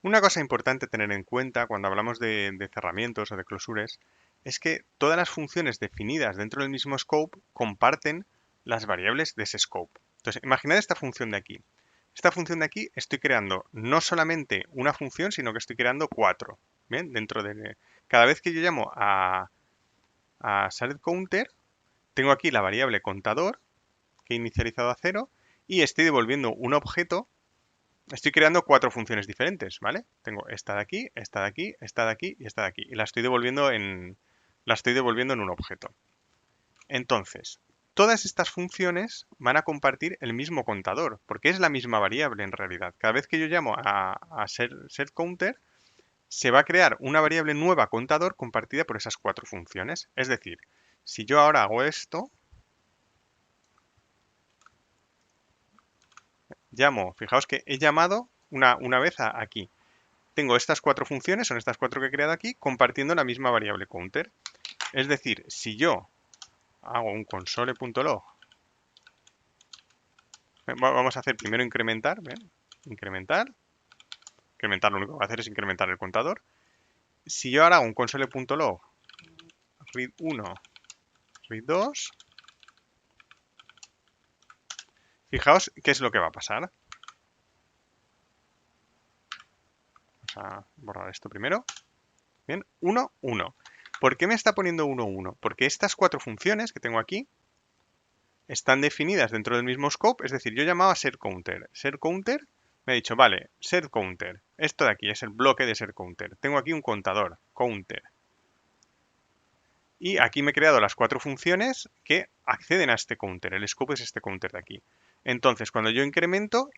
Una cosa importante a tener en cuenta cuando hablamos de cerramientos o de closures es que todas las funciones definidas dentro del mismo scope comparten las variables de ese scope. Entonces, imaginad esta función de aquí. Esta función de aquí estoy creando no solamente una función, sino que estoy creando cuatro. Bien, dentro de cada vez que yo llamo a setCounter, tengo aquí la variable contador que he inicializado a 0 y estoy devolviendo un objeto. Estoy creando cuatro funciones diferentes, ¿vale? Tengo esta de aquí, esta de aquí, esta de aquí y esta de aquí. Y la estoy devolviendo en un objeto. Entonces, todas estas funciones van a compartir el mismo contador, porque es la misma variable en realidad. Cada vez que yo llamo a setCounter, se va a crear una variable nueva contador compartida por esas cuatro funciones. Es decir, si yo ahora hago esto, fijaos que he llamado una vez aquí. Tengo estas cuatro funciones, son estas cuatro que he creado aquí, compartiendo la misma variable counter. Es decir, si yo hago un console.log, vamos a hacer primero incrementar, ¿ven? Incrementar lo único que va a hacer es incrementar el contador. Si yo ahora hago un console.log read1, read2, fijaos qué es lo que va a pasar. Vamos a borrar esto primero. Bien, 1, 1. ¿Por qué me está poniendo 1, 1? Porque estas cuatro funciones que tengo aquí están definidas dentro del mismo scope, es decir, yo llamaba setCounter. setCounter me ha dicho, vale, setCounter, esto de aquí es el bloque de setCounter. Tengo aquí un contador, counter. Y aquí me he creado las cuatro funciones que acceden a este counter. El scope es este counter de aquí. Entonces, cuando yo incremento,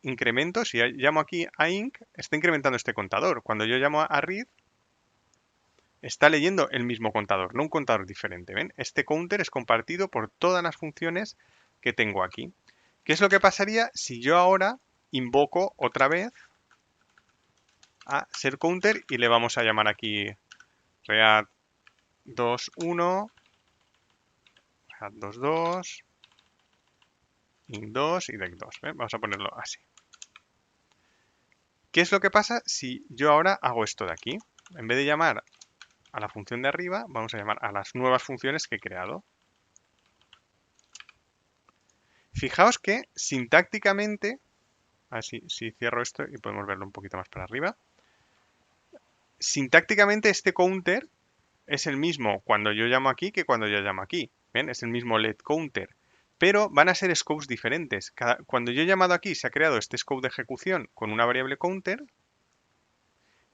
si llamo aquí a inc, está incrementando este contador. Cuando yo llamo a read, está leyendo el mismo contador, no un contador diferente. ¿Ven? Este counter es compartido por todas las funciones que tengo aquí. ¿Qué es lo que pasaría si yo ahora invoco otra vez a setCounter y le vamos a llamar aquí read21, read22, int2 y dec2? ¿Ven? Vamos a ponerlo así. ¿Qué es lo que pasa si yo ahora hago esto de aquí? En vez de llamar a la función de arriba, vamos a llamar a las nuevas funciones que he creado. Fijaos que sintácticamente, así si cierro esto y podemos verlo un poquito más para arriba, sintácticamente este counter es el mismo cuando yo llamo aquí que cuando yo llamo aquí. ¿Ven? Es el mismo letCounter. Pero van a ser scopes diferentes. Cuando yo he llamado aquí se ha creado este scope de ejecución con una variable counter.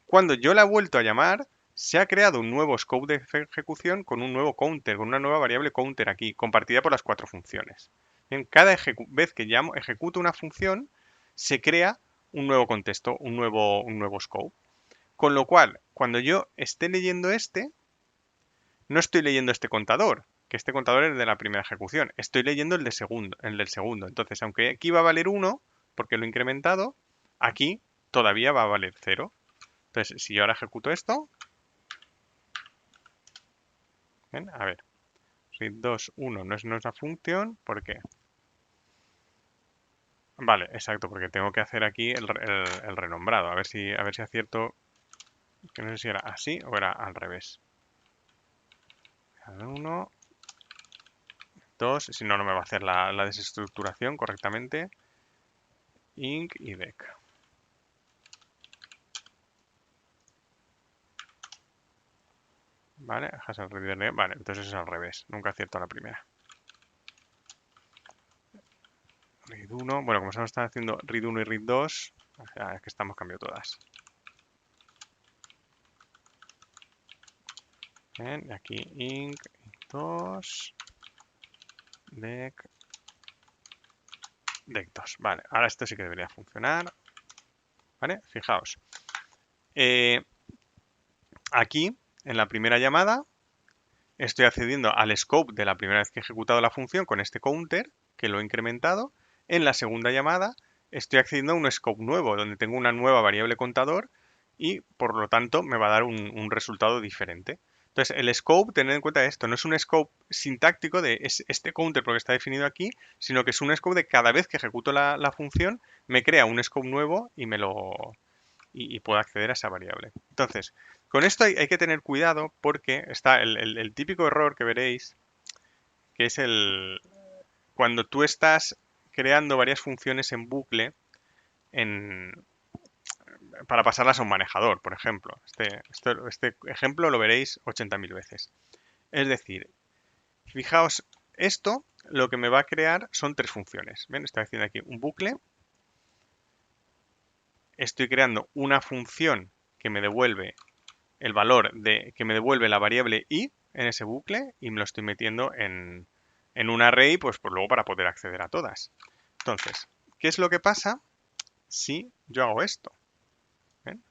Cuando yo la he vuelto a llamar, se ha creado un nuevo scope de ejecución con un nuevo counter, con una nueva variable counter aquí, compartida por las cuatro funciones. Bien, cada vez que ejecuto una función, se crea un nuevo contexto, un nuevo scope. Con lo cual, cuando yo esté leyendo no estoy leyendo este contador, que este contador es de la primera ejecución. Estoy leyendo el del segundo. Entonces, aunque aquí va a valer 1, porque lo he incrementado, aquí todavía va a valer 0. Entonces, si yo ahora ejecuto esto, ¿ven? A ver, read2, 1 no es nuestra función, ¿por qué? Vale, exacto, porque tengo que hacer aquí el renombrado. A ver si acierto, que no sé si era así o era al revés. 1, 2, si no, no me va a hacer la desestructuración correctamente. Inc y dec. Vale, vale, entonces es al revés. Nunca acierto a la primera. Read 1, bueno, como estamos haciendo read 1 y read 2, es que estamos cambiando todas. Bien, y aquí inc 2, dec 2. Vale, ahora esto sí que debería funcionar. ¿Vale? Fijaos. Aquí, en la primera llamada, estoy accediendo al scope de la primera vez que he ejecutado la función con este counter, que lo he incrementado. En la segunda llamada, estoy accediendo a un scope nuevo, donde tengo una nueva variable contador y, por lo tanto, me va a dar un resultado diferente. Entonces, el scope, tened en cuenta esto, no es un scope sintáctico de este counter porque está definido aquí, sino que es un scope de cada vez que ejecuto la función, me crea un scope nuevo y y pueda acceder a esa variable. Entonces, con esto hay que tener cuidado porque está el típico error que veréis, que es cuando tú estás creando varias funciones en bucle en, para pasarlas a un manejador, por ejemplo. Este ejemplo lo veréis 80.000 veces. Es decir, fijaos, esto lo que me va a crear son tres funciones. ¿Ven? Estoy haciendo aquí un bucle. Estoy creando una función que me devuelve el valor que me devuelve la variable i en ese bucle y me lo estoy metiendo en un array, pues luego para poder acceder a todas. Entonces, ¿qué es lo que pasa si yo hago esto? ¿Ven?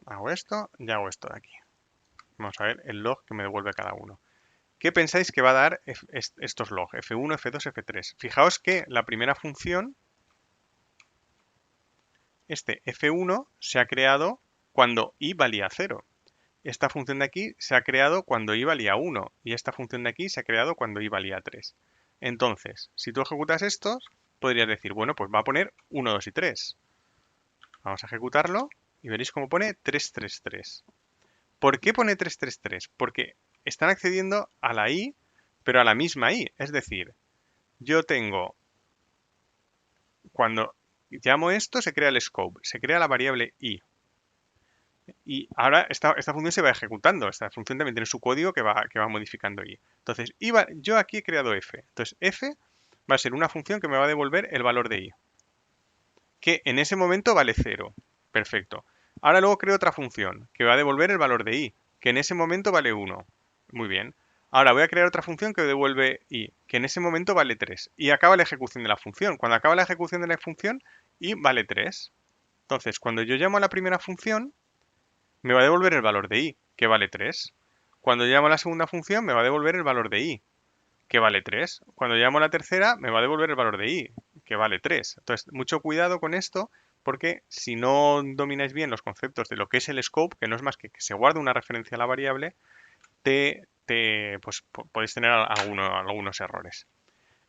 Hago esto y hago esto de aquí. Vamos a ver el log que me devuelve cada uno. ¿Qué pensáis que va a dar estos log? F1, F2, F3. Fijaos que la primera función, este F1, se ha creado cuando i valía 0. Esta función de aquí se ha creado cuando i valía 1 y esta función de aquí se ha creado cuando i valía 3. Entonces, si tú ejecutas estos, podrías decir, bueno, pues va a poner 1, 2 y 3. Vamos a ejecutarlo y veréis cómo pone 3, 3, 3. ¿Por qué pone 3, 3, 3? Porque están accediendo a la i, pero a la misma i. Es decir, yo tengo, cuando llamo esto, se crea el scope, se crea la variable i. Y ahora esta función se va ejecutando. Esta función también tiene su código que va modificando i. Entonces, yo aquí he creado f. Entonces, f va a ser una función que me va a devolver el valor de i, que en ese momento vale 0. Perfecto. Ahora luego creo otra función que va a devolver el valor de i, que en ese momento vale 1. Muy bien. Ahora voy a crear otra función que devuelve i, que en ese momento vale 3. Y acaba la ejecución de la función. Cuando acaba la ejecución de la función, i vale 3. Entonces, cuando yo llamo a la primera función, me va a devolver el valor de i, que vale 3. Cuando llamo a la segunda función, me va a devolver el valor de i, que vale 3. Cuando llamo a la tercera, me va a devolver el valor de i, que vale 3. Entonces, mucho cuidado con esto, porque si no domináis bien los conceptos de lo que es el scope, que no es más que se guarde una referencia a la variable, pues, podéis tener algunos errores.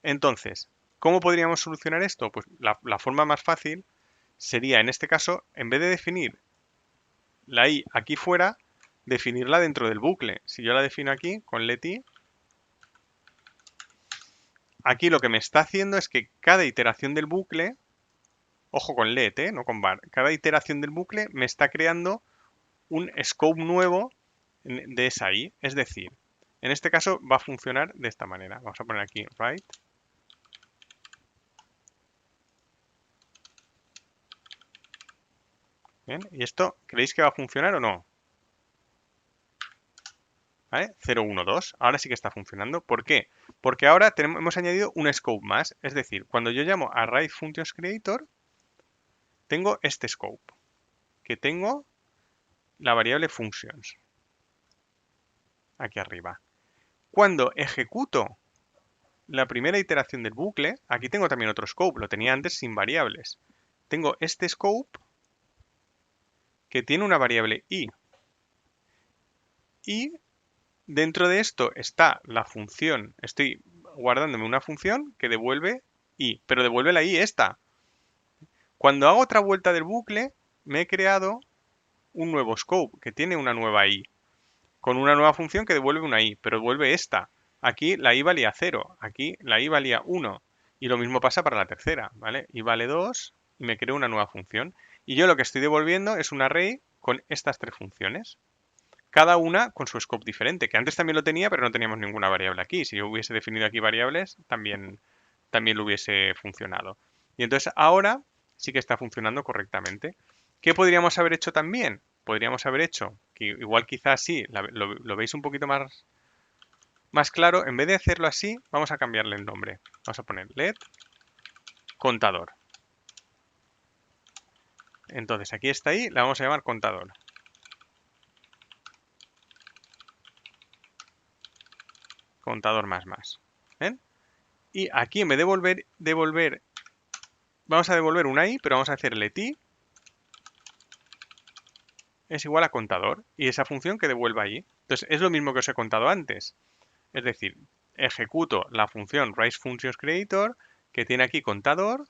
Entonces, ¿cómo podríamos solucionar esto? Pues la forma más fácil sería, en este caso, en vez de definir la i aquí fuera, definirla dentro del bucle. Si yo la defino aquí con let i, aquí lo que me está haciendo es que cada iteración del bucle, ojo con let, no con var, cada iteración del bucle me está creando un scope nuevo de esa i. Es decir, en este caso va a funcionar de esta manera. Vamos a poner aquí write. Bien, ¿y esto creéis que va a funcionar o no? ¿Vale? 0, 1, 2. Ahora sí que está funcionando. ¿Por qué? Porque ahora hemos añadido un scope más. Es decir, cuando yo llamo a write functions creator, tengo este scope, que tengo la variable functions aquí arriba. Cuando ejecuto la primera iteración del bucle, aquí tengo también otro scope, lo tenía antes sin variables. Tengo este scope que tiene una variable i. Y dentro de esto está la función, estoy guardándome una función que devuelve i, pero devuelve la i esta. Cuando hago otra vuelta del bucle, me he creado un nuevo scope que tiene una nueva i, con una nueva función que devuelve una i, pero devuelve esta. Aquí la i valía 0, aquí la i valía 1. Y lo mismo pasa para la tercera, ¿vale? I vale 2 y me creo una nueva función. Y yo lo que estoy devolviendo es un array con estas tres funciones. Cada una con su scope diferente, que antes también lo tenía, pero no teníamos ninguna variable aquí. Si yo hubiese definido aquí variables, también lo hubiese funcionado. Y entonces ahora sí que está funcionando correctamente. ¿Qué podríamos haber hecho también? Podríamos haber hecho, que igual quizás sí, lo veis un poquito más claro, en vez de hacerlo así, vamos a cambiarle el nombre. Vamos a poner let contador. Entonces aquí está ahí, la vamos a llamar contador. Contador más. ¿Ven? Y aquí en vez de devolver, vamos a devolver una i, pero vamos a hacer let i es igual a contador y esa función que devuelva ahí. Entonces es lo mismo que os he contado antes. Es decir, ejecuto la función raise functions creator que tiene aquí contador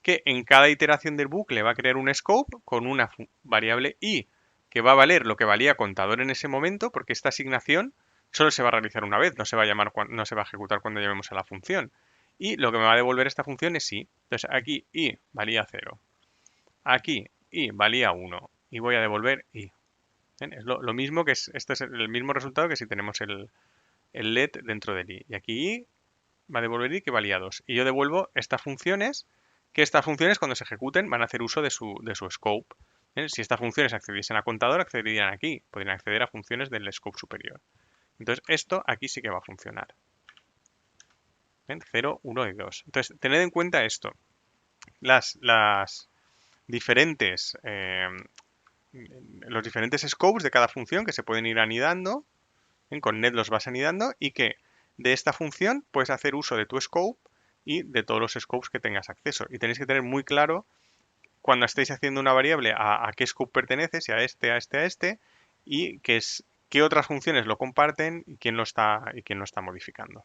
que en cada iteración del bucle va a crear un scope con una variable i, que va a valer lo que valía contador en ese momento, porque esta asignación solo se va a realizar una vez, no se va a llamar, no se va a ejecutar cuando llamemos a la función. Y lo que me va a devolver esta función es i. Entonces aquí i valía 0. Aquí i valía 1. Y voy a devolver i. ¿Ven? Es lo mismo que este es el mismo resultado que si tenemos el let dentro del i. Y aquí i va a devolver i que valía 2. Y yo devuelvo estas funciones, que estas funciones cuando se ejecuten van a hacer uso de su scope. ¿Ven? Si estas funciones accediesen a contador, accederían aquí. Podrían acceder a funciones del scope superior. Entonces esto aquí sí que va a funcionar. ¿Ven? 0, 1 y 2. Entonces tened en cuenta esto. Las diferentes, los diferentes scopes de cada función que se pueden ir anidando. Con net los vas anidando y que de esta función puedes hacer uso de tu scope y de todos los scopes que tengas acceso. Y tenéis que tener muy claro cuando estéis haciendo una variable a qué scope pertenece, si a este, a este, a este, y qué otras funciones lo comparten y quién lo está modificando.